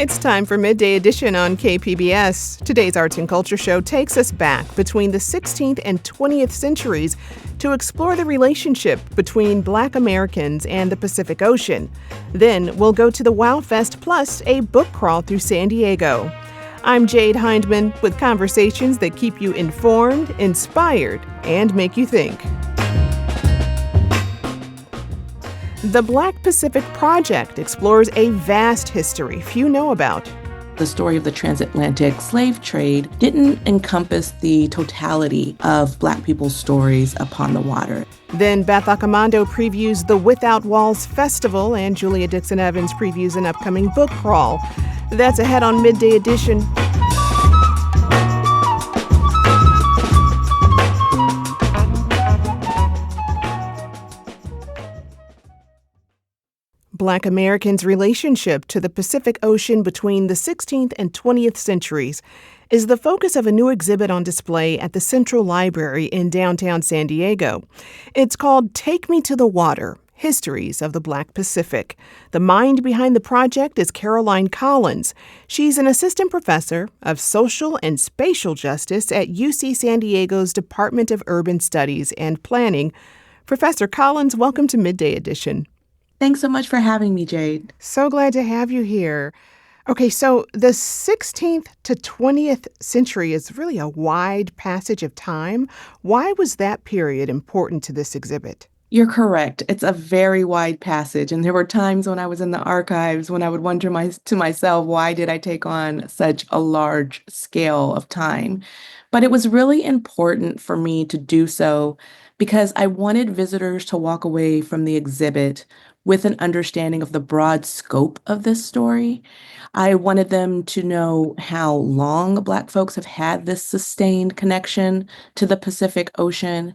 It's time for Midday Edition on KPBS. Today's Arts and Culture Show takes us back between the 16th and 20th centuries to explore the relationship between Black Americans and the Pacific Ocean. Then we'll go to the Wow Fest plus a book crawl through San Diego. I'm Jade Hindman with conversations that keep you informed, inspired, and make you think. The Black Pacific Project explores a vast history few know about. The story of the transatlantic slave trade didn't encompass the totality of Black people's stories upon the water. Then Beth Accomando previews the Without Walls Festival, and Julia Dixon Evans previews an upcoming book crawl. That's ahead on Midday Edition. Black Americans' relationship to the Pacific Ocean between the 16th and 20th centuries is the focus of a new exhibit on display at the Central Library in downtown San Diego. It's called Take Me to the Water: Histories of the Black Pacific. The mind behind the project is Caroline Collins. She's an assistant professor of social and spatial justice at UC San Diego's Department of Urban Studies and Planning. Professor Collins, welcome to Midday Edition. Thanks so much for having me, Jade. So glad to have you here. Okay, so the 16th to 20th century is really a wide passage of time. Why was that period important to this exhibit? You're correct. It's a very wide passage. And there were times when I was in the archives when I would wonder to myself, why did I take on such a large scale of time? But it was really important for me to do so because I wanted visitors to walk away from the exhibit with an understanding of the broad scope of this story. I wanted them to know how long Black folks have had this sustained connection to the Pacific Ocean.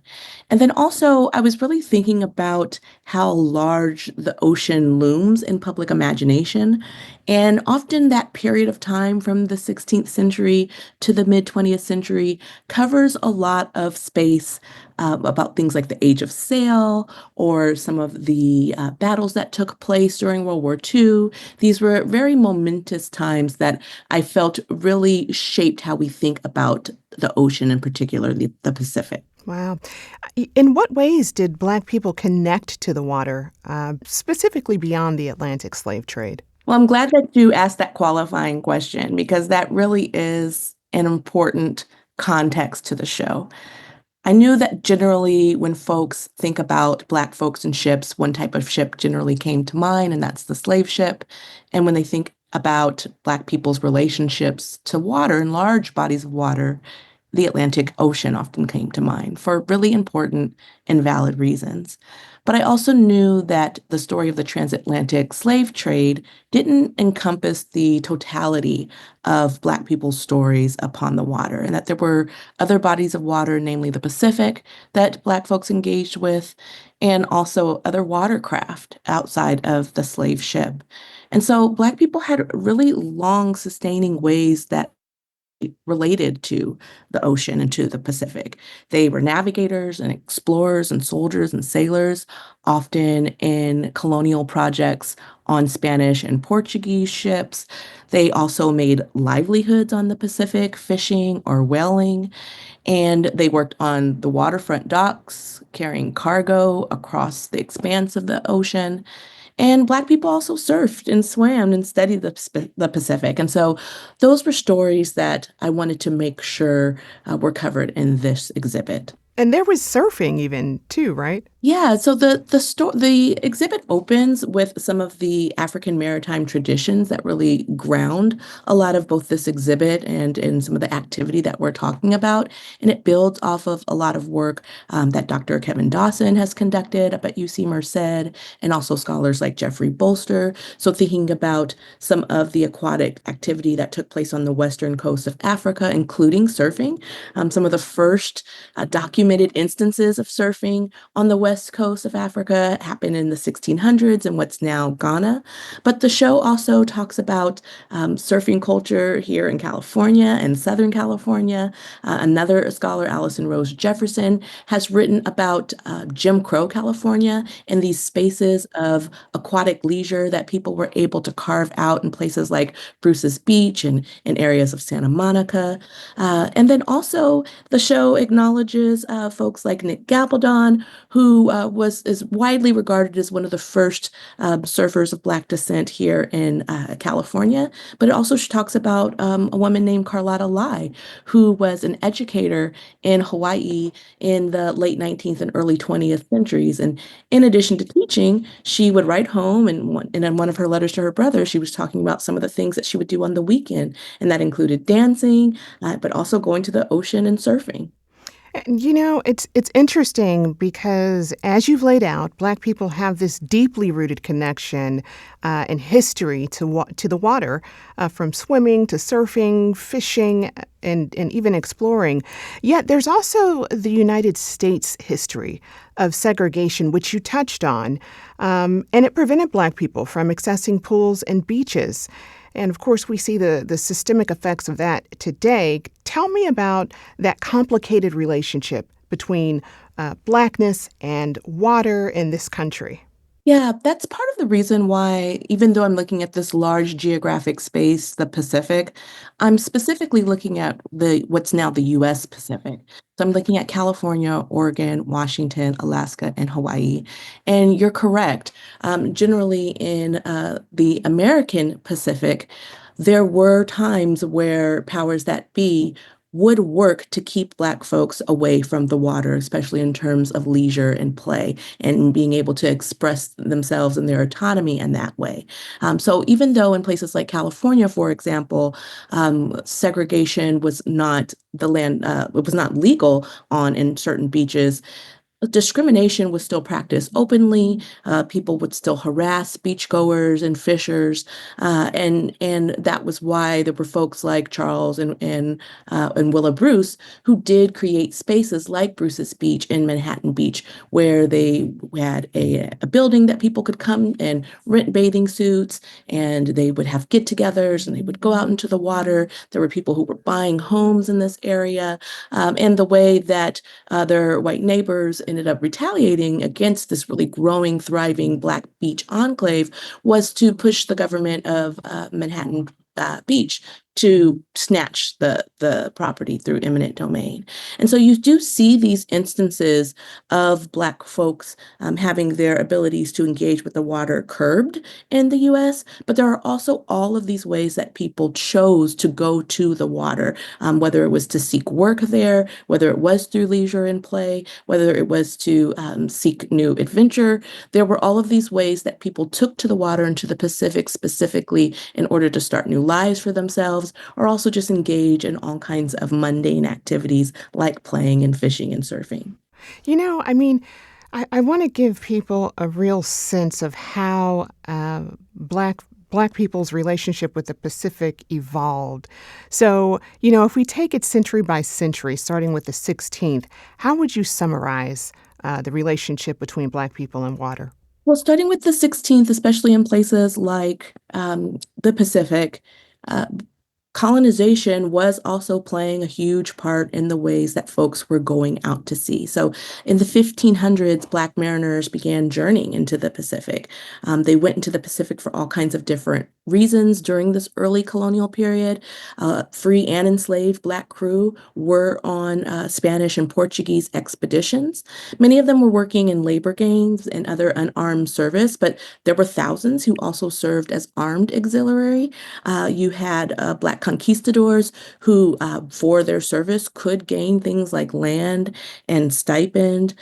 And then also, I was really thinking about how large the ocean looms in public imagination. And often that period of time from the 16th century to the mid-20th century covers a lot of space about things like the Age of Sail or some of the battles that took place during World War II. These were very momentous times that I felt really shaped how we think about the ocean, in particular, the Pacific. Wow. In what ways did Black people connect to the water, specifically beyond the Atlantic slave trade? Well, I'm glad that you asked that qualifying question because that really is an important context to the show. I knew that generally when folks think about Black folks and ships, one type of ship generally came to mind, and that's the slave ship. And when they think about Black people's relationships to water and large bodies of water, the Atlantic Ocean often came to mind for really important and valid reasons. But I also knew that the story of the transatlantic slave trade didn't encompass the totality of Black people's stories upon the water, and that there were other bodies of water, namely the Pacific, that Black folks engaged with, and also other watercraft outside of the slave ship. And so Black people had really long sustaining ways that related to the ocean and to the Pacific. They were navigators and explorers and soldiers and sailors, often in colonial projects on Spanish and Portuguese ships. They also made livelihoods on the Pacific, fishing or whaling, and they worked on the waterfront docks, carrying cargo across the expanse of the ocean. And Black people also surfed and swam and studied the Pacific. And so those were stories that I wanted to make sure were covered in this exhibit. And there was surfing even too, right? Yeah, so the exhibit opens with some of the African maritime traditions that really ground a lot of both this exhibit and in some of the activity that we're talking about. And it builds off of a lot of work that Dr. Kevin Dawson has conducted up at UC Merced, and also scholars like Jeffrey Bolster. So thinking about some of the aquatic activity that took place on the western coast of Africa, including surfing. Some of the first documented instances of surfing on the west west coast of Africa, happened in the 1600s in what's now Ghana. But the show also talks about surfing culture here in California and Southern California. Another scholar, Allison Rose Jefferson, has written about Jim Crow California and these spaces of aquatic leisure that people were able to carve out in places like Bruce's Beach and in areas of Santa Monica. And then also the show acknowledges folks like Nick Gabaldon, who is widely regarded as one of the first surfers of Black descent here in California. But it also talks about a woman named Carlotta Lai, who was an educator in Hawaii in the late 19th and early 20th centuries. And in addition to teaching, she would write home, and in one of her letters to her brother, she was talking about some of the things that she would do on the weekend, and that included dancing, but also going to the ocean and surfing. It's interesting because as you've laid out, Black people have this deeply rooted connection and history to the water, from swimming to surfing, fishing, and even exploring. Yet there's also the United States history of segregation, which you touched on, and it prevented Black people from accessing pools and beaches. And of course, we see the systemic effects of that today. Tell me about that complicated relationship between Blackness and water in this country. Yeah, that's part of the reason why, even though I'm looking at this large geographic space, the Pacific, I'm specifically looking at the what's now the US Pacific. So I'm looking at California, Oregon, Washington, Alaska, and Hawaii. And you're correct. Generally, in the American Pacific, there were times where powers that be would work to keep Black folks away from the water, especially in terms of leisure and play and being able to express themselves and their autonomy in that way. So even though in places like California, for example, segregation was not it was not legal on in certain beaches, discrimination was still practiced openly. People would still harass beachgoers and fishers, and that was why there were folks like Charles and Willa Bruce who did create spaces like Bruce's Beach in Manhattan Beach, where they had a building that people could come and rent bathing suits, and they would have get-togethers, and they would go out into the water. There were people who were buying homes in this area, and the way that their white neighbors ended up retaliating against this really growing, thriving Black beach enclave was to push the government of Manhattan Beach to snatch the property through eminent domain. And so you do see these instances of Black folks having their abilities to engage with the water curbed in the US, but there are also all of these ways that people chose to go to the water, whether it was to seek work there, whether it was through leisure and play, whether it was to seek new adventure. There were all of these ways that people took to the water and to the Pacific specifically in order to start new lives for themselves, or also just engage in all kinds of mundane activities like playing and fishing and surfing. You know, I mean, I want to give people a real sense of how Black people's relationship with the Pacific evolved. So, if we take it century by century, starting with the 16th, how would you summarize the relationship between Black people and water? Well, starting with the 16th, especially in places like the Pacific, uh, colonization was also playing a huge part in the ways that folks were going out to sea. So in the 1500s, Black mariners began journeying into the Pacific. They went into the Pacific for all kinds of different reasons during this early colonial period. Free and enslaved Black crew were on Spanish and Portuguese expeditions. Many of them were working in labor gangs and other unarmed service, but there were thousands who also served as armed auxiliary. You had Black conquistadors who, for their service, could gain things like land and stipend,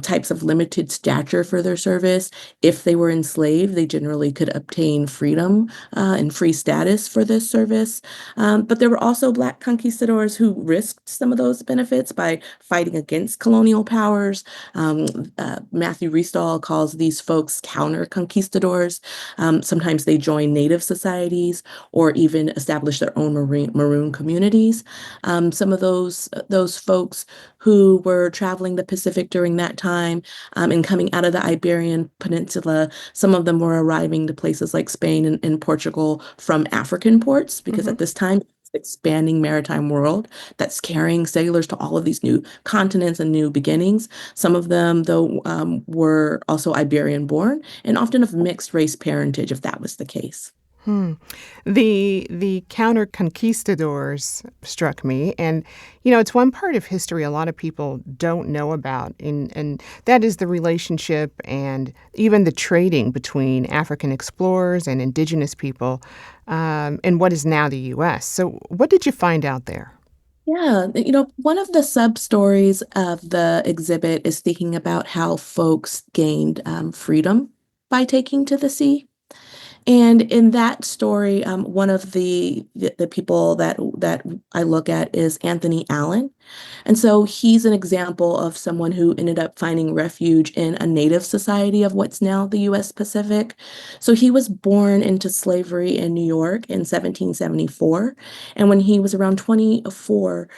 types of limited stature for their service. If they were enslaved, they generally could obtain freedom and free status for this service. But there were also Black conquistadors who risked some of those benefits by fighting against colonial powers. Matthew Restall calls these folks counter conquistadors. Sometimes they join native societies or even establish their own own maroon communities. Some of those folks who were traveling the Pacific during that time and coming out of the Iberian Peninsula, some of them were arriving to places like Spain and Portugal from African ports, because Hmm. at this time, expanding maritime world that's carrying sailors to all of these new continents and new beginnings. Some of them, though, were also Iberian born and often of mixed race parentage, if that was the case. Hmm. The counter conquistadors struck me, and it's one part of history a lot of people don't know about, and that is the relationship and even the trading between African explorers and indigenous people in what is now the U.S. So, what did you find out there? Yeah, one of the sub stories of the exhibit is thinking about how folks gained freedom by taking to the sea. And in that story, one of the people that I look at is Anthony Allen. And so he's an example of someone who ended up finding refuge in a native society of what's now the US Pacific. So he was born into slavery in New York in 1774. And when he was around 24,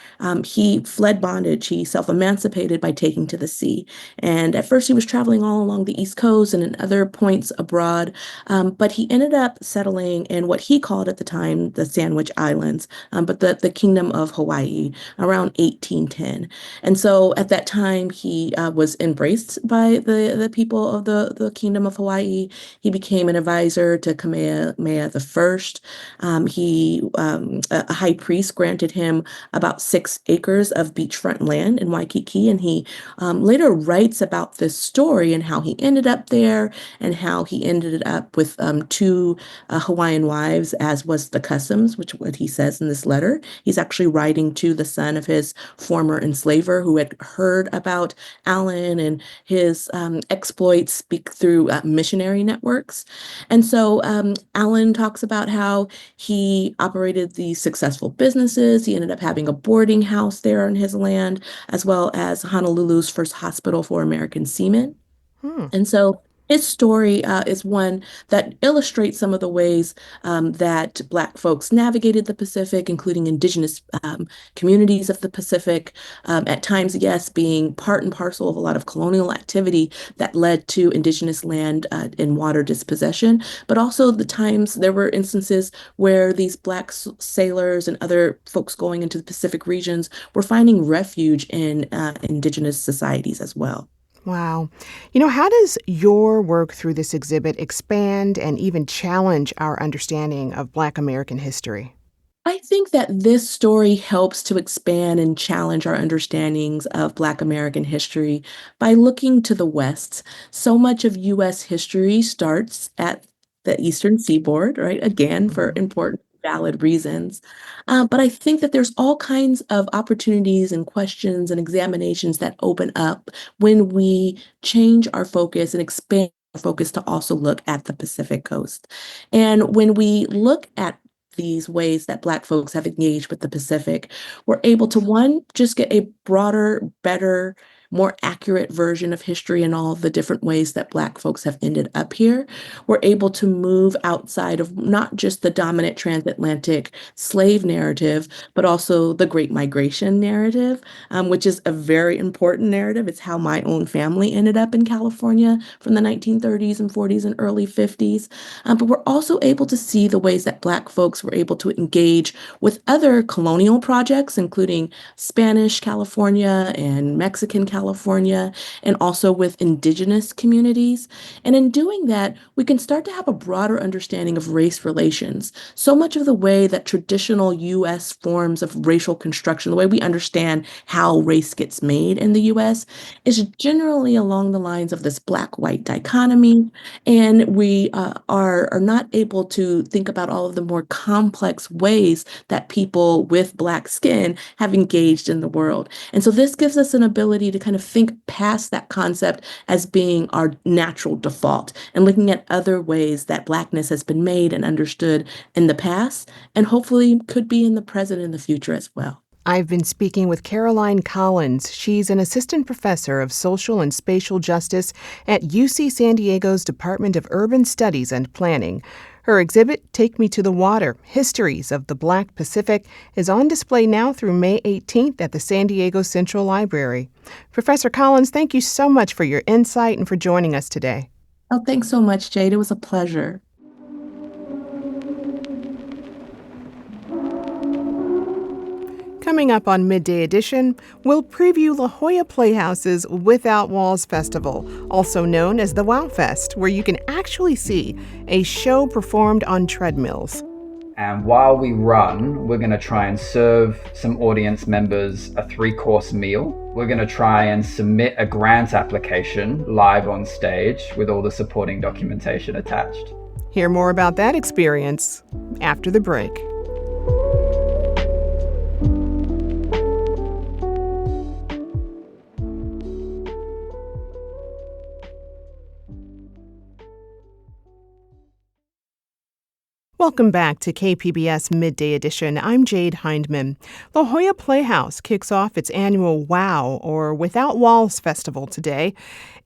he fled bondage. He self-emancipated by taking to the sea. And at first, he was traveling all along the East Coast and in other points abroad. But he ended up settling in what he called at the time the Sandwich Islands, but the Kingdom of Hawaii around 1810. And so at that time, he was embraced by the people of the Kingdom of Hawaii. He became an advisor to Kamehameha the First. A high priest granted him about 6 acres of beachfront land in Waikiki, and he later writes about this story and how he ended up there and how he ended up with two Hawaiian wives, as was the customs, which what he says in this letter. He's actually writing to the son of his former enslaver who had heard about Allen and his exploits through missionary networks. And so Allen talks about how he operated these successful businesses. He ended up having a boarding house there on his land, as well as Honolulu's first hospital for American seamen. Hmm. And so his story is one that illustrates some of the ways that Black folks navigated the Pacific, including indigenous communities of the Pacific, at times, yes, being part and parcel of a lot of colonial activity that led to indigenous land and water dispossession, but also the times there were instances where these Black sailors and other folks going into the Pacific regions were finding refuge in indigenous societies as well. Wow. How does your work through this exhibit expand and even challenge our understanding of Black American history? I think that this story helps to expand and challenge our understandings of Black American history by looking to the West. So much of US history starts at the Eastern Seaboard, right? Again, for Mhm. important, valid reasons. But I think that there's all kinds of opportunities and questions and examinations that open up when we change our focus and expand our focus to also look at the Pacific Coast. And when we look at these ways that Black folks have engaged with the Pacific, we're able to, one, just get a broader, better, more accurate version of history and all of the different ways that Black folks have ended up here. We're able to move outside of not just the dominant transatlantic slave narrative, but also the Great Migration narrative, which is a very important narrative. It's how my own family ended up in California from the 1930s and 40s and early 50s. But we're also able to see the ways that Black folks were able to engage with other colonial projects, including Spanish California and Mexican California, and also with indigenous communities. And in doing that, we can start to have a broader understanding of race relations. So much of the way that traditional US forms of racial construction, the way we understand how race gets made in the US, is generally along the lines of this Black-white dichotomy, and we are not able to think about all of the more complex ways that people with Black skin have engaged in the world. And so this gives us an ability to kind of think past that concept as being our natural default and looking at other ways that Blackness has been made and understood in the past, and hopefully could be in the present and the future as well. I've been speaking with Caroline Collins. She's an assistant professor of social and spatial justice at UC San Diego's Department of Urban Studies and Planning. Her exhibit, Take Me to the Water, Histories of the Black Pacific, is on display now through May 18th at the San Diego Central Library. Professor Collins, thank you so much for your insight and for joining us today. Oh, thanks so much, Jade. It was a pleasure. Coming up on Midday Edition, we'll preview La Jolla Playhouse's Without Walls Festival, also known as the Wow Fest, where you can actually see a show performed on treadmills. And while we run, we're going to try and serve some audience members a 3-course meal. We're going to try and submit a grant application live on stage with all the supporting documentation attached. Hear more about that experience after the break. Welcome back to KPBS Midday Edition. I'm Jade Hindman. La Jolla Playhouse kicks off its annual WOW, or Without Walls Festival today.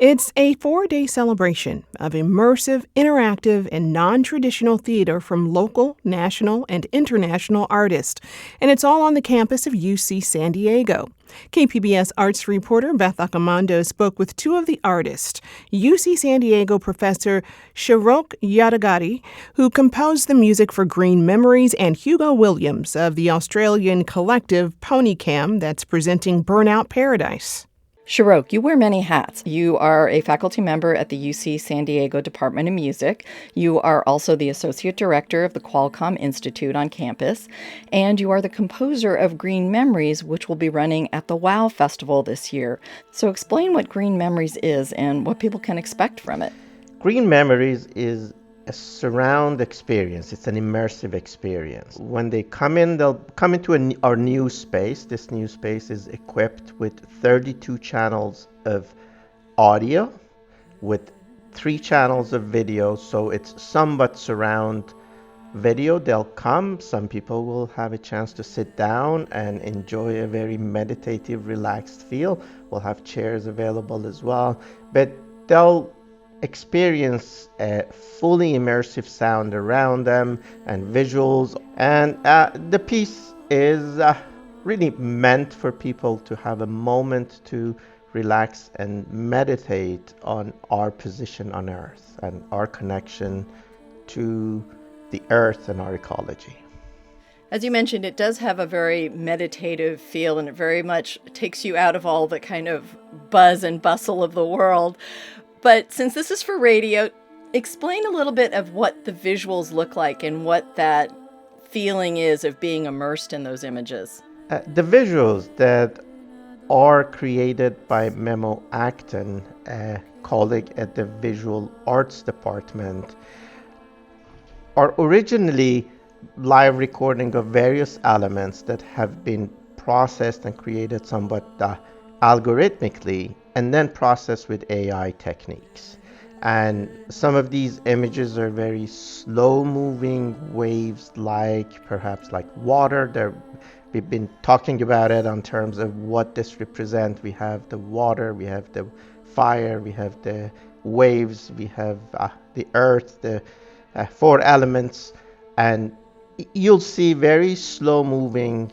It's a 4-day celebration of immersive, interactive, and non-traditional theater from local, national, and international artists. And it's all on the campus of UC San Diego. KPBS arts reporter Beth Accomando spoke with two of the artists, UC San Diego professor Shirok Yadagari, who composed the music for Green Memories, and Hugo Williams of the Australian collective Ponycam that's presenting Burnout Paradise. Shirok, you wear many hats. You are a faculty member at the UC San Diego Department of Music. You are also the associate director of the Qualcomm Institute on campus. And you are the composer of Green Memories, which will be running at the WOW Festival this year. So explain what Green Memories is and what people can expect from it. Green Memories is a surround experience. It's an immersive experience. When they come in, they'll come into our new space. This new space is equipped with 32 channels of audio, with 3 channels of video, so it's somewhat surround video. They'll come. Some people will have a chance to sit down and enjoy a very meditative, relaxed feel. We'll have chairs available as well, but they'll experience a fully immersive sound around them and visuals. And the piece is really meant for people to have a moment to relax and meditate on our position on Earth and our connection to the Earth and our ecology. As you mentioned, it does have a very meditative feel, and it very much takes you out of all the kind of buzz and bustle of the world. But since this is for radio, explain a little bit of what the visuals look like and what that feeling is of being immersed in those images. The visuals that are created by Memo Acton, a colleague at the Visual Arts Department, are originally live recording of various elements that have been processed and created somewhat algorithmically, and then processed with AI techniques. And some of these images are very slow moving waves, perhaps like water. We've been talking about it on terms of what this represents. We have the water, we have the fire, we have the waves, we have the earth, the 4 elements. And you'll see very slow moving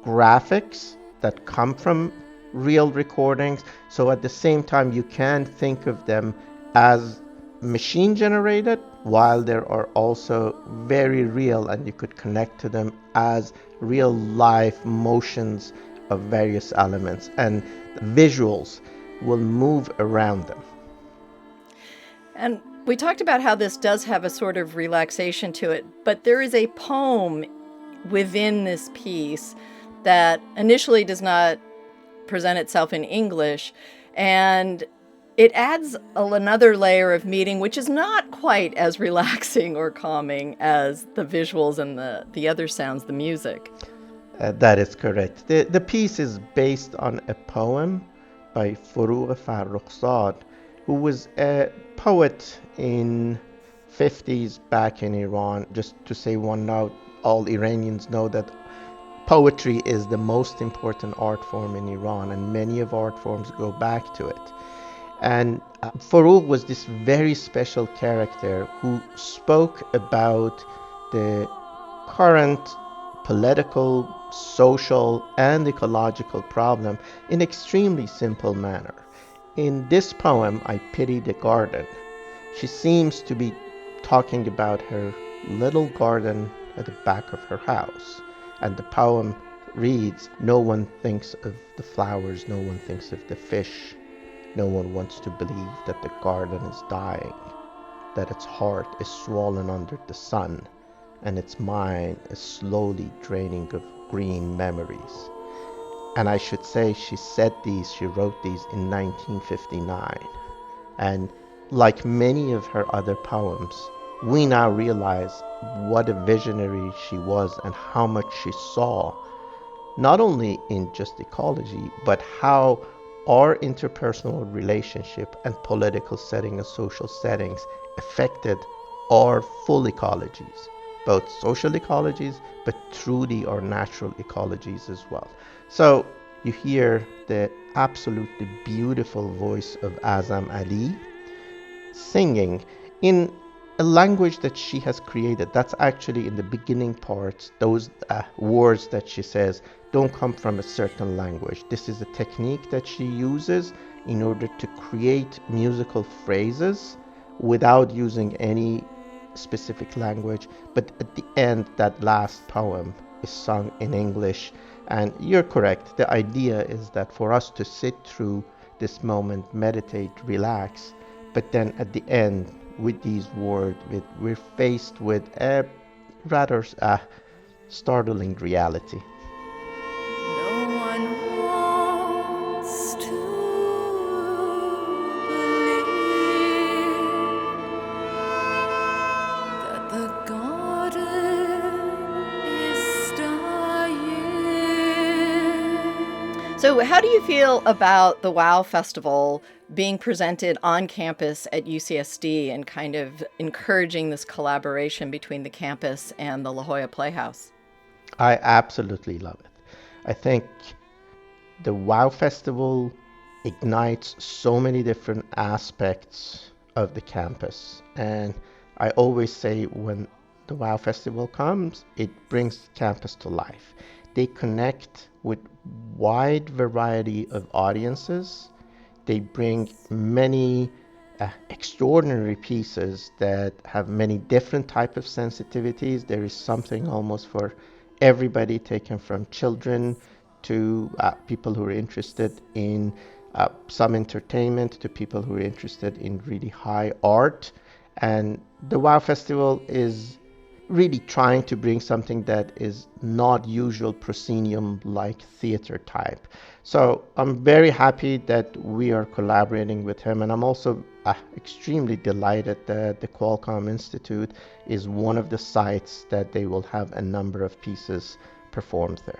graphics that come from real recordings. So at the same time, you can think of them as machine generated, while there are also very real, and you could connect to them as real life motions of various elements, and the visuals will move around them. And we talked about how this does have a sort of relaxation to it, but there is a poem within this piece that initially does not present itself in English, and it adds another layer of meaning, which is not quite as relaxing or calming as the visuals and the other sounds, the music. That is correct. The piece is based on a poem by Forough Farrokhzad, who was a poet in 50s back in Iran. Just to say one note, all Iranians know that poetry is the most important art form in Iran, and many of art forms go back to it. And Farouk was this very special character who spoke about the current political, social, and ecological problem in extremely simple manner. In this poem, I Pity the Garden, she seems to be talking about her little garden at the back of her house. And the poem reads, no one thinks of the flowers, no one thinks of the fish. No one wants to believe that the garden is dying, that its heart is swollen under the sun, and its mind is slowly draining of green memories. And I should say she wrote these in 1959. And like many of her other poems, we now realize what a visionary she was and how much she saw, not only in just ecology, but how our interpersonal relationship and political setting and social settings affected our full ecologies, both social ecologies, but truly our natural ecologies as well. So you hear the absolutely beautiful voice of Azam Ali singing in a language that she has created. That's actually in the beginning parts, those words that she says don't come from a certain language. This is a technique that she uses in order to create musical phrases without using any specific language. But at the end, that last poem is sung in English. And you're correct. The idea is that for us to sit through this moment, meditate, relax, but then at the end, with these words, we're faced with a rather startling reality. No one wants to believe that the garden is dying. So how do you feel about the WOW Festival being presented on campus at UCSD and kind of encouraging this collaboration between the campus and the La Jolla Playhouse? I absolutely love it. I think the WOW Festival ignites so many different aspects of the campus. And I always say when the WOW Festival comes, it brings campus to life. They connect with wide variety of audiences. They bring many extraordinary pieces that have many different types of sensitivities. There is something almost for everybody, taken from children to people who are interested in some entertainment, to people who are interested in really high art. And the WOW Festival is really trying to bring something that is not usual proscenium-like theater type. So I'm very happy that we are collaborating with him, and I'm also extremely delighted that the Qualcomm Institute is one of the sites that they will have a number of pieces performed there.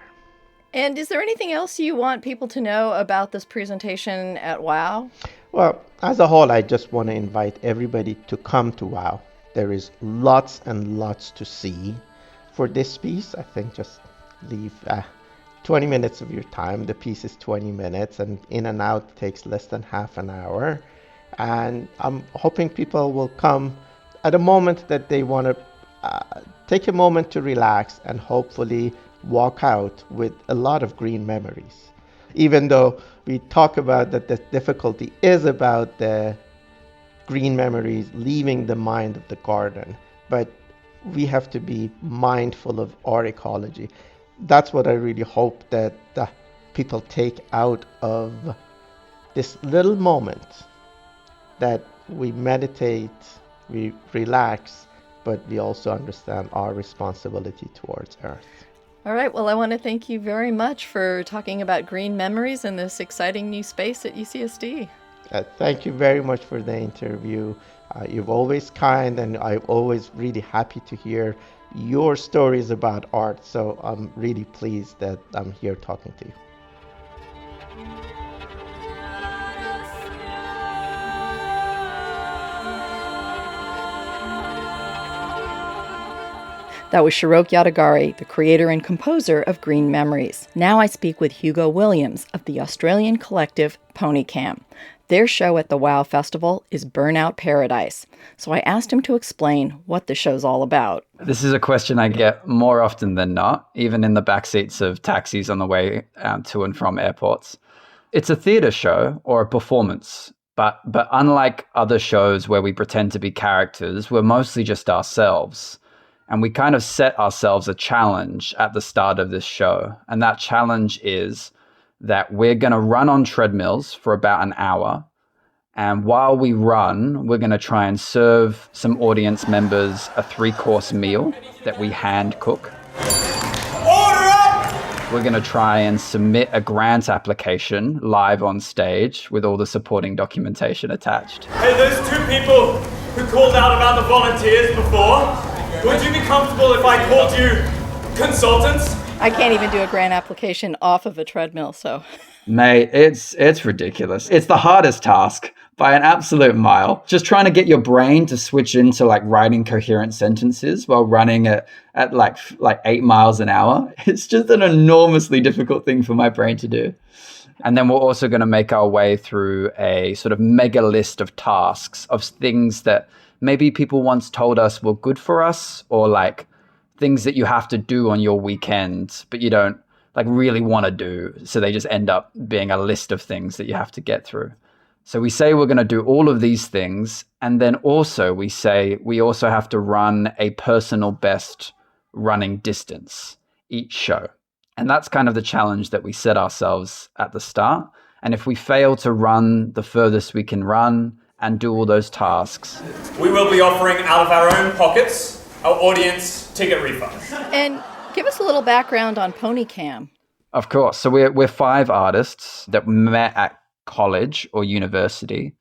And is there anything else you want people to know about this presentation at WOW? Well, as a whole, I just want to invite everybody to come to WOW. There is lots and lots to see. For this piece, I think just leave 20 minutes of your time. The piece is 20 minutes, and in and out takes less than half an hour. And I'm hoping people will come at a moment that they want to take a moment to relax and hopefully walk out with a lot of green memories. Even though we talk about that the difficulty is about the green memories leaving the mind of the garden, but we have to be mindful of our ecology. That's what I really hope that people take out of this little moment, that we meditate, we relax, but we also understand our responsibility towards Earth. All right. Well, I want to thank you very much for talking about green memories in this exciting new space at UCSD. Thank you very much for the interview. You're always kind, and I'm always really happy to hear your stories about art. So I'm really pleased that I'm here talking to you. That was Shirok Yadagari, the creator and composer of Green Memories. Now I speak with Hugo Williams of the Australian collective Ponycam. Their show at the WOW Festival is Burnout Paradise. So I asked him to explain what the show's all about. This is a question I get more often than not, even in the back seats of taxis on the way to and from airports. It's a theater show or a performance, but unlike other shows where we pretend to be characters, we're mostly just ourselves. And we kind of set ourselves a challenge at the start of this show. And that challenge is that we're going to run on treadmills for about an hour. And while we run, we're going to try and serve some audience members a 3-course meal that we hand cook. Order up! We're going to try and submit a grant application live on stage with all the supporting documentation attached. Hey, those 2 people who called out about the volunteers before, would you be comfortable if I called you consultants? I can't even do a grant application off of a treadmill, so... Mate, it's ridiculous. It's the hardest task by an absolute mile. Just trying to get your brain to switch into like writing coherent sentences while running at like 8 miles an hour. It's just an enormously difficult thing for my brain to do. And then we're also going to make our way through a sort of mega list of tasks of things that maybe people once told us were good for us, or like things that you have to do on your weekend, but you don't like really want to do. So they just end up being a list of things that you have to get through. So we say we're going to do all of these things. And then also we say we also have to run a personal best running distance each show. And that's kind of the challenge that we set ourselves at the start. And if we fail to run the furthest we can run and do all those tasks, We will be offering out of our own pockets our audience ticket refunds. And give us a little background on PonyCam. of course. So we're 5 artists that met at college or university,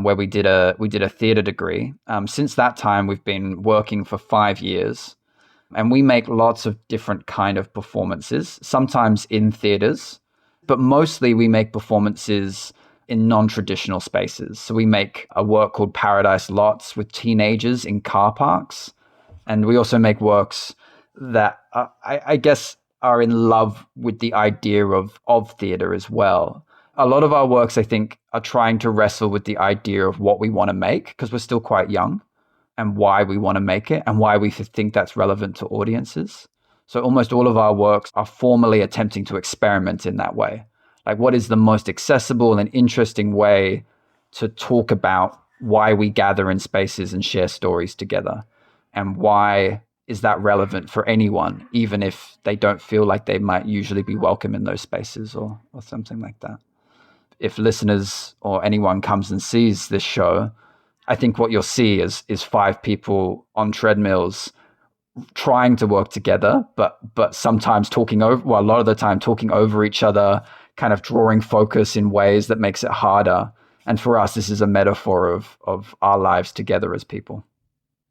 where we did a theater degree. Since that time, we've been working for 5 years, and we make lots of different kind of performances, sometimes in theaters, but mostly we make performances in non-traditional spaces. So we make a work called Paradise Lots with teenagers in car parks. And we also make works that I guess are in love with the idea of theater as well. A lot of our works, I think, are trying to wrestle with the idea of what we want to make, because we're still quite young, and why we want to make it and why we think that's relevant to audiences. So almost all of our works are formally attempting to experiment in that way. Like, what is the most accessible and interesting way to talk about why we gather in spaces and share stories together? And why is that relevant for anyone, even if they don't feel like they might usually be welcome in those spaces or something like that? If listeners or anyone comes and sees this show, I think what you'll see is 5 people on treadmills trying to work together, but sometimes a lot of the time talking over each other, kind of drawing focus in ways that makes it harder. And for us, this is a metaphor of our lives together as people.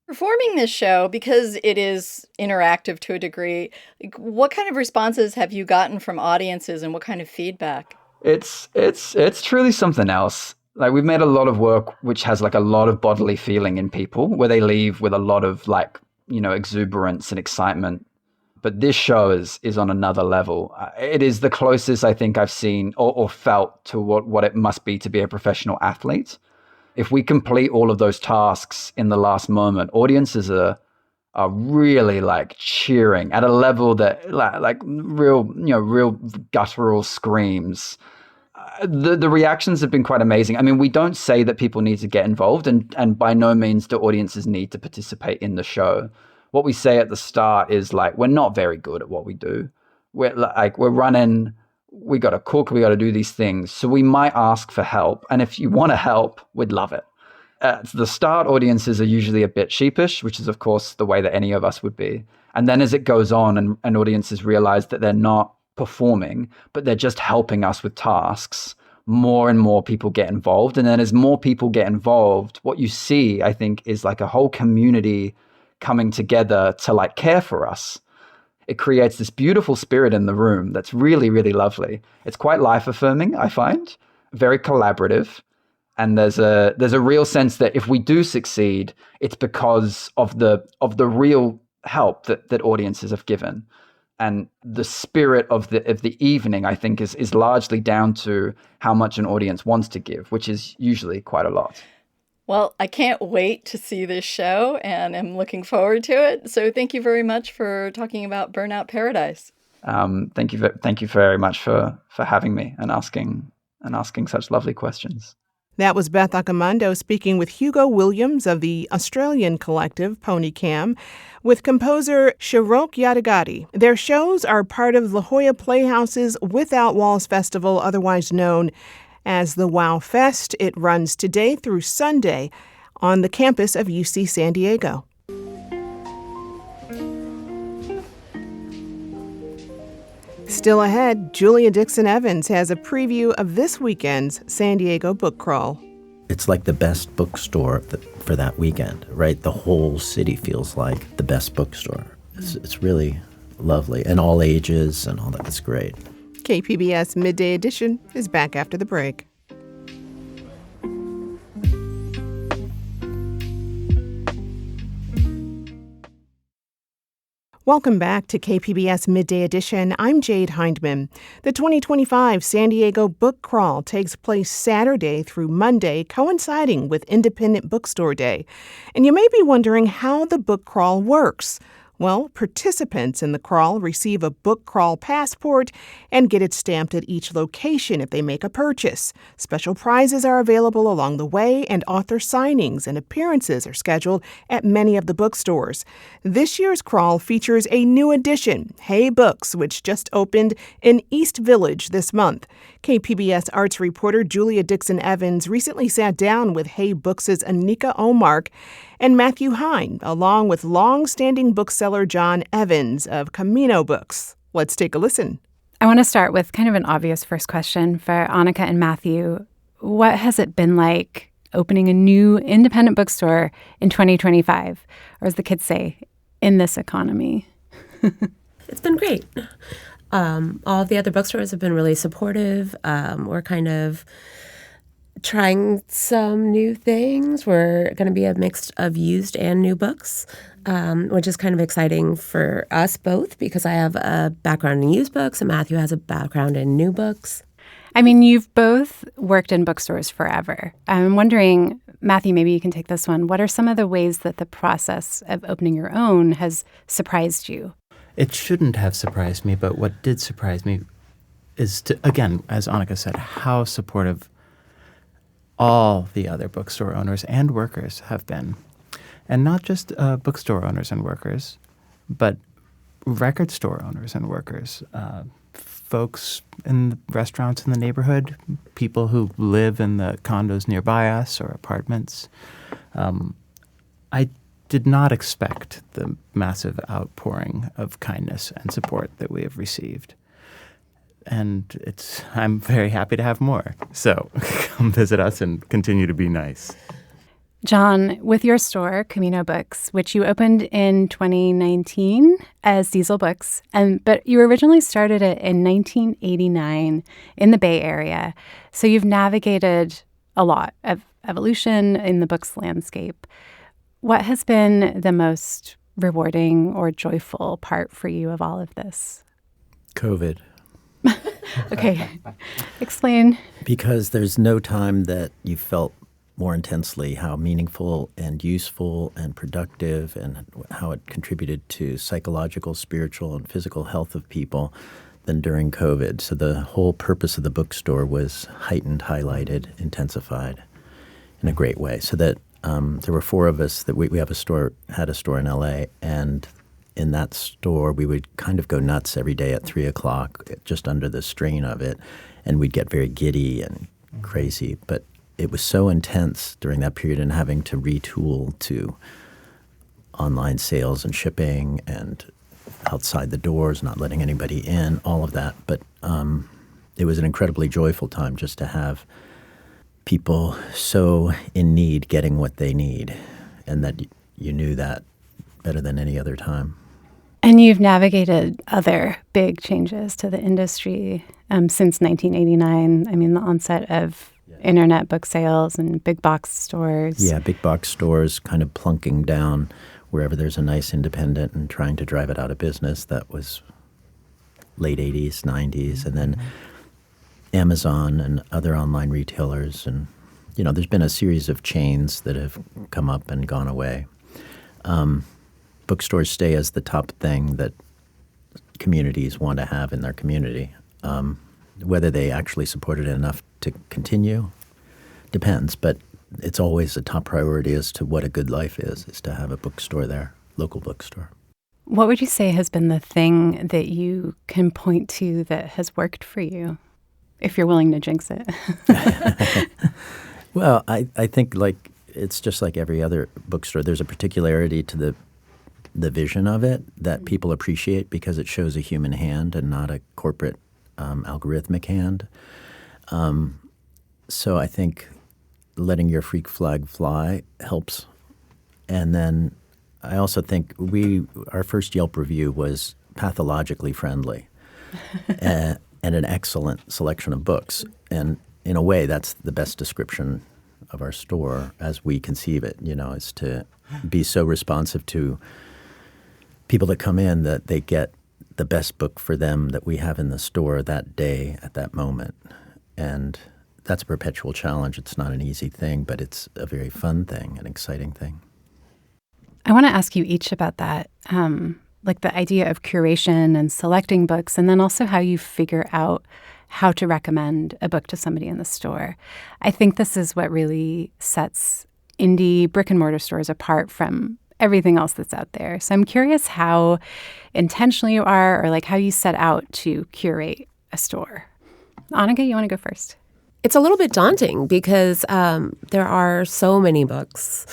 Performing this show, because it is interactive to a degree, what kind of responses have you gotten from audiences and what kind of feedback? It's truly something else. Like, we've made a lot of work which has like a lot of bodily feeling in people, where they leave with a lot of like, exuberance and excitement. But this show is on another level. It is the closest I think I've seen or felt to what it must be to be a professional athlete. If we complete all of those tasks in the last moment, audiences are really like cheering at a level that like real guttural screams. The reactions have been quite amazing. I mean, we don't say that people need to get involved, and by no means do audiences need to participate in the show. What we say at the start is like, we're not very good at what we do. We're running, we got to cook, we got to do these things. So we might ask for help. And if you want to help, we'd love it. At the start, audiences are usually a bit sheepish, which is, of course, the way that any of us would be. And then as it goes on and audiences realize that they're not performing, but they're just helping us with tasks, more and more people get involved. And then as more people get involved, what you see, I think, is like a whole community coming together to like care for us. It creates this beautiful spirit in the room that's really, really lovely. It's quite life affirming, I find, very collaborative. And there's a real sense that if we do succeed, it's because of the real help that audiences have given. And the spirit of the evening, I think, is largely down to how much an audience wants to give, which is usually quite a lot. Well, I can't wait to see this show, and I'm looking forward to it. So thank you very much for talking about Burnout Paradise. Thank you very much for having me and asking such lovely questions. That was Beth Accomando speaking with Hugo Williams of the Australian collective Pony Cam, with composer Shirok Yadagati. Their shows are part of La Jolla Playhouse's Without Walls Festival, otherwise known as the Wow Fest. It runs today through Sunday on the campus of UC San Diego. Still ahead, Julia Dixon Evans has a preview of this weekend's San Diego book crawl. It's like the best bookstore for that weekend, right? The whole city feels like the best bookstore. It's really lovely, and all ages and all that. It's great. KPBS Midday Edition is back after the break. Welcome back to KPBS Midday Edition. I'm Jade Hindman. The 2025 San Diego Book Crawl takes place Saturday through Monday, coinciding with Independent Bookstore Day. And you may be wondering how the book crawl works. Well, participants in the crawl receive a book crawl passport and get it stamped at each location if they make a purchase. Special prizes are available along the way, and author signings and appearances are scheduled at many of the bookstores. This year's crawl features a new addition, Hey Books, which just opened in East Village this month. KPBS arts reporter Julia Dixon Evans recently sat down with Hey Books' Anika Omark and Matthew Hine, along with long-standing bookseller John Evans of Camino Books. Let's take a listen. I want to start with kind of an obvious first question for Annika and Matthew. What has it been like opening a new independent bookstore in 2025? Or as the kids say, in this economy? It's been great. All of the other bookstores have been really supportive. We're kind of trying some new things. We're going to be a mix of used and new books, which is kind of exciting for us both because I have a background in used books and Matthew has a background in new books. I mean, you've both worked in bookstores forever. I'm wondering, Matthew, maybe you can take this one. What are some of the ways that the process of opening your own has surprised you? It shouldn't have surprised me, but what did surprise me is, again, as Annika said, how supportive all the other bookstore owners and workers have been. And not just bookstore owners and workers, but record store owners and workers, folks in the restaurants in the neighborhood, people who live in the condos nearby us or apartments. I did not expect the massive outpouring of kindness and support that we have received. And I'm very happy to have more. So come visit us and continue to be nice. John, with your store, Camino Books, which you opened in 2019 as Diesel Books, but you originally started it in 1989 in the Bay Area. So you've navigated a lot of evolution in the books landscape. What has been the most rewarding or joyful part for you of all of this? COVID. Okay. Explain. Because there's no time that you felt more intensely how meaningful and useful and productive and how it contributed to psychological, spiritual, and physical health of people than during COVID. So the whole purpose of the bookstore was heightened, highlighted, intensified in a great way. So that there were four of us that we had a store in LA, and in that store we would kind of go nuts every day at 3 o'clock, just under the strain of it, and we'd get very giddy and crazy. But it was so intense during that period, and having to retool to online sales and shipping and outside the doors, not letting anybody in, all of that. But it was an incredibly joyful time just to have people so in need getting what they need, and that you knew that better than any other time. And you've navigated other big changes to the industry since 1989. I mean, the onset of internet book sales and big box stores. Yeah, big box stores kind of plunking down wherever there's a nice independent and trying to drive it out of business. That was late 80s, 90s, and then Amazon and other online retailers. And, there's been a series of chains that have come up and gone away. Bookstores stay as the top thing that communities want to have in their community. Whether they actually support it enough to continue depends, but it's always a top priority as to what a good life is to have a bookstore there, local bookstore. What would you say has been the thing that you can point to that has worked for you, if you're willing to jinx it? Well, I think it's just like every other bookstore. There's a particularity to the vision of it that people appreciate because it shows a human hand and not a corporate algorithmic hand. So I think letting your freak flag fly helps. And then I also think our first Yelp review was pathologically friendly and an excellent selection of books. And in a way, that's the best description of our store as we conceive it, is to be so responsive to people that come in that they get the best book for them that we have in the store that day at that moment. And that's a perpetual challenge. It's not an easy thing, but it's a very fun thing, an exciting thing. I want to ask you each about that, like the idea of curation and selecting books, and then also how you figure out how to recommend a book to somebody in the store. I think this is what really sets indie brick-and-mortar stores apart from everything else that's out there. So I'm curious how intentional you are, or like how you set out to curate a store. Annika, you want to go first? It's a little bit daunting because there are so many books,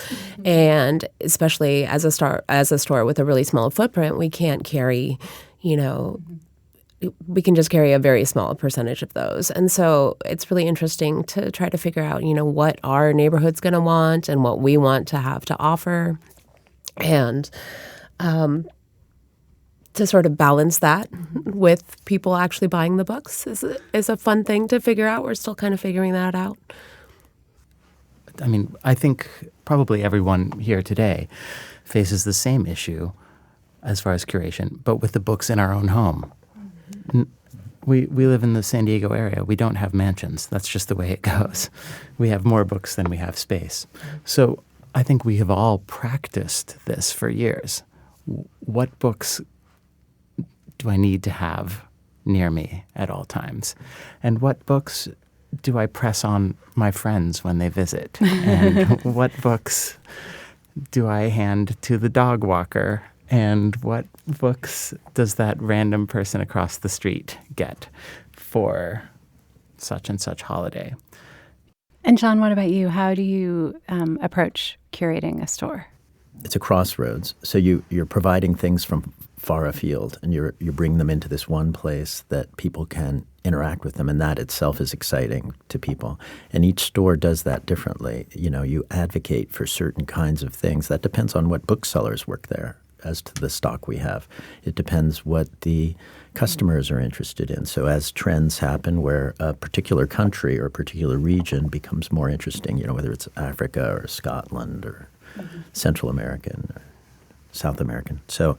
and especially as a store with a really small footprint, we can't carry, we can just carry a very small percentage of those. And so it's really interesting to try to figure out, what our neighborhood's going to want and what we want to have to offer, and to sort of balance that with people actually buying the books is a fun thing to figure out. We're still kind of figuring that out. I mean, I think probably everyone here today faces the same issue as far as curation, but with the books in our own home. We live in the San Diego area. We don't have mansions. That's just the way it goes. We have more books than we have space. So I think we have all practiced this for years. What books do I need to have near me at all times? And what books do I press on my friends when they visit? And what books do I hand to the dog walker? And what books does that random person across the street get for such and such holiday? And John, what about you? How do you approach curating a store? It's a crossroads. So you're providing things from far afield, and you bring them into this one place that people can interact with them, and that itself is exciting to people. And each store does that differently. You advocate for certain kinds of things. That depends on what booksellers work there as to the stock we have. It depends what the customers are interested in. So as trends happen where a particular country or a particular region becomes more interesting, whether it's Africa or Scotland or Central American or South American. So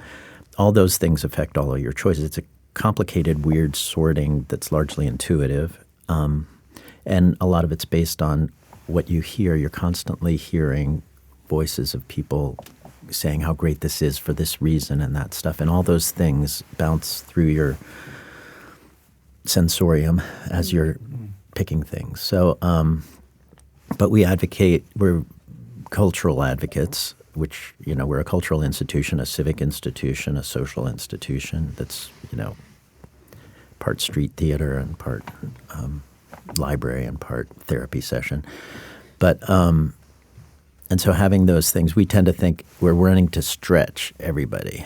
all those things affect all of your choices. It's a complicated, weird sorting that's largely intuitive. And a lot of it's based on what you hear. You're constantly hearing voices of people saying how great this is for this reason and that stuff. And all those things bounce through your sensorium as you're picking things. So, but we're cultural advocates, which, we're a cultural institution, a civic institution, a social institution that's, part street theater and part library and part therapy session. But, and so having those things, we tend to think we're running to stretch everybody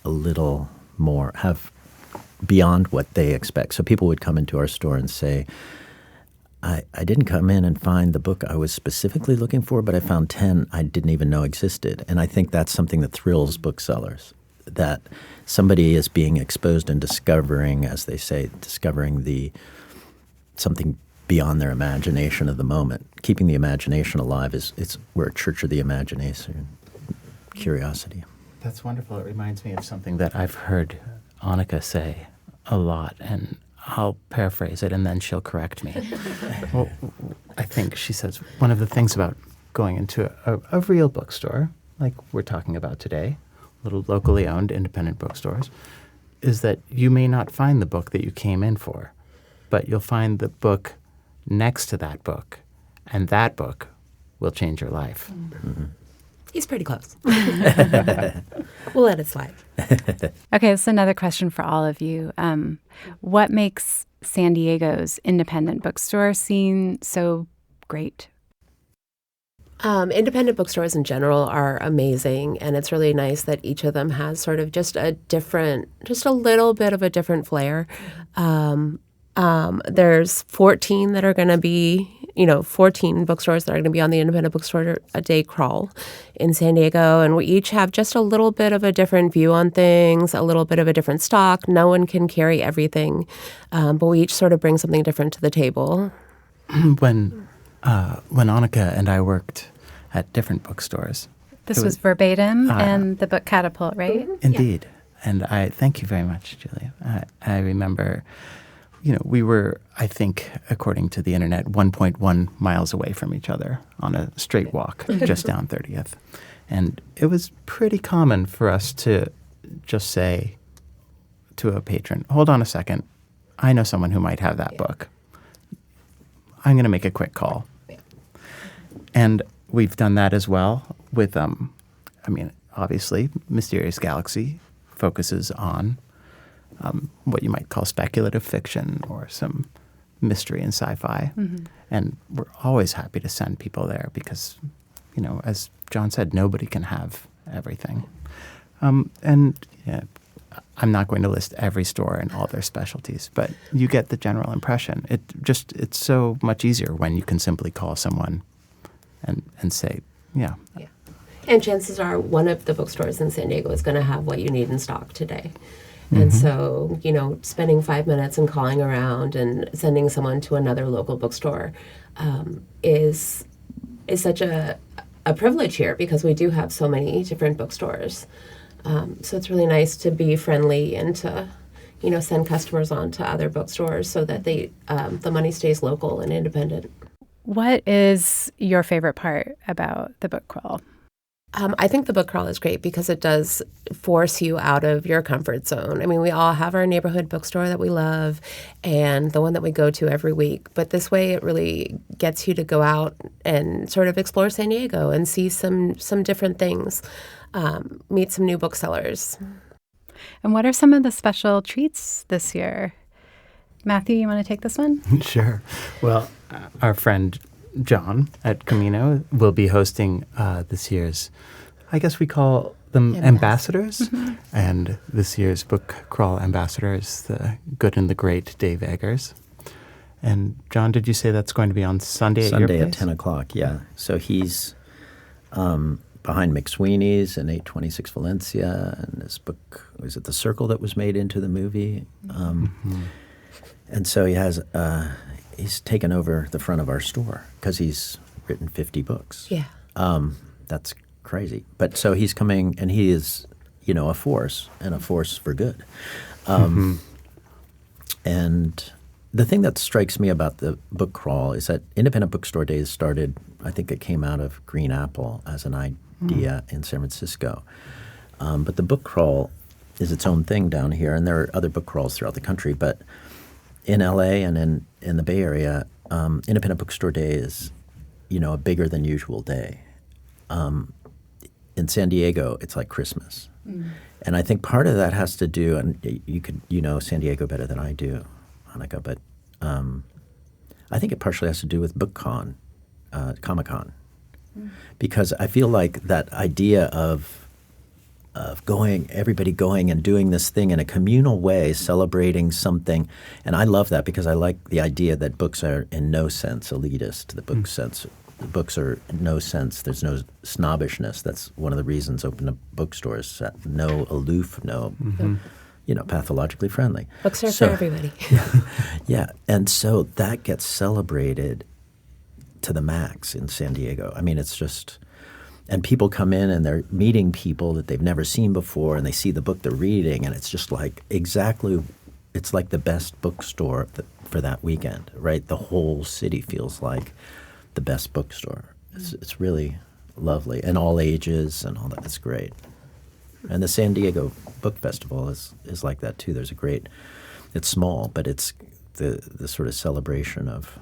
a little more, have beyond what they expect. So people would come into our store and say, I didn't come in and find the book I was specifically looking for, but I found 10 I didn't even know existed. And I think that's something that thrills booksellers, that somebody is being exposed and discovering, as they say, something beyond their imagination of the moment. Keeping the imagination alive we're a church of the imagination, curiosity. That's wonderful. It reminds me of something that I've heard Annika say a lot, and I'll paraphrase it, and then she'll correct me. Well, I think she says one of the things about going into a real bookstore, like we're talking about today, little locally owned independent bookstores, is that you may not find the book that you came in for, but you'll find the book next to that book, and that book will change your life. Mm-hmm. He's pretty close. We'll let it slide. Okay, this is another question for all of you. What makes San Diego's independent bookstore scene so great? Independent bookstores in general are amazing, and it's really nice that each of them has sort of just a little bit of a different flair. There's 14 that are going to be, 14 bookstores that are going to be on the Independent Bookstore a Day crawl in San Diego, and we each have just a little bit of a different view on things, a little bit of a different stock. No one can carry everything, but we each sort of bring something different to the table. When Annika and I worked at different bookstores. This was Verbatim and the book Catapult, right? Indeed. Yeah. And I thank you very much, Julia. I remember, we were, I think, according to the internet, 1.1 miles away from each other on a straight walk just down 30th. And it was pretty common for us to just say to a patron, hold on a second, I know someone who might have that book. I'm going to make a quick call. And we've done that as well with, obviously, Mysterious Galaxy focuses on what you might call speculative fiction or some mystery and sci-fi. Mm-hmm. And we're always happy to send people there because, as John said, nobody can have everything. I'm not going to list every store and all their specialties, but you get the general impression. It's so much easier when you can simply call someone and say, yeah. And chances are one of the bookstores in San Diego is going to have what you need in stock today. And so, spending 5 minutes and calling around and sending someone to another local bookstore is such a privilege here because we do have so many different bookstores. So it's really nice to be friendly and to, send customers on to other bookstores so that the money stays local and independent. What is your favorite part about the book crawl? I think the book crawl is great because it does force you out of your comfort zone. I mean, we all have our neighborhood bookstore that we love and the one that we go to every week. But this way, it really gets you to go out and sort of explore San Diego and see some different things, meet some new booksellers. And what are some of the special treats this year? Matthew, you want to take this one? Sure. Well, our friend John at Camino will be hosting this year's, I guess we call them ambassadors. Mm-hmm. And this year's book crawl ambassador is the good and the great Dave Eggers. And John, did you say that's going to be on Sunday at your place? Sunday at 10 o'clock, yeah. So he's behind McSweeney's and 826 Valencia, and this book, was it The Circle that was made into the movie? And so he has... he's taken over the front of our store because he's written 50 books. Yeah. That's crazy. But so he's coming, and he is, a force, and a force for good. And the thing that strikes me about the book crawl is that Independent Bookstore Days started, I think it came out of Green Apple as an idea in San Francisco. But the book crawl is its own thing down here, and there are other book crawls throughout the country, but in LA and in the Bay Area, Independent Bookstore Day is, a bigger than usual day. In San Diego, it's like Christmas. And I think part of that has to do, and you know San Diego better than I do, Annika, but I think it partially has to do with BookCon, Comic-Con. Because I feel like that idea of everybody going and doing this thing in a communal way, celebrating something. And I love that because I like the idea that books are in no sense elitist. The books are in no sense, there's no snobbishness. That's one of the reasons open up bookstores. No aloof, pathologically friendly. Books are for everybody. Yeah, and so that gets celebrated to the max in San Diego. I mean, it's just... And people come in and they're meeting people that they've never seen before, and they see the book they're reading, and it's just like exactly it's like the best bookstore for that weekend, right? The whole city feels like the best bookstore. It's really lovely, and all ages and all that. It's great. And the San Diego Book Festival is like that too. There's a great, it's small, but it's the sort of celebration of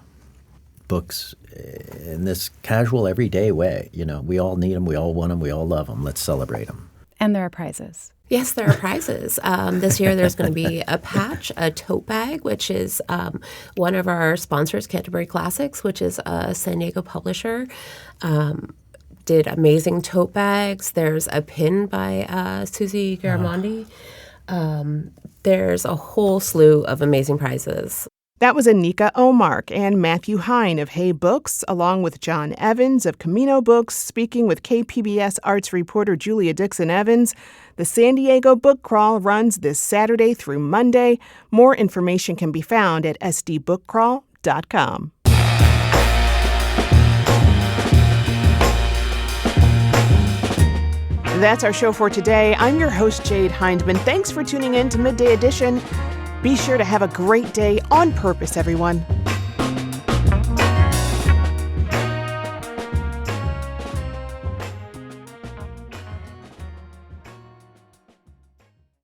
books in this casual, everyday way. You know, we all need them, we all want them, we all love them. Let's celebrate them. And there are prizes. Yes, there are prizes. This year there's going to be a patch, a tote bag, which is one of our sponsors, Canterbury Classics, which is a San Diego publisher. Did amazing tote bags. There's a pin by Susie Garamondi. There's a whole slew of amazing prizes. That was Anika Omark and Matthew Hine of Hay Books, along with John Evans of Camino Books, speaking with KPBS arts reporter Julia Dixon-Evans. The San Diego Book Crawl runs this Saturday through Monday. More information can be found at sdbookcrawl.com. That's our show for today. I'm your host, Jade Hindman. Thanks for tuning in to Midday Edition. Be sure to have a great day on purpose, everyone.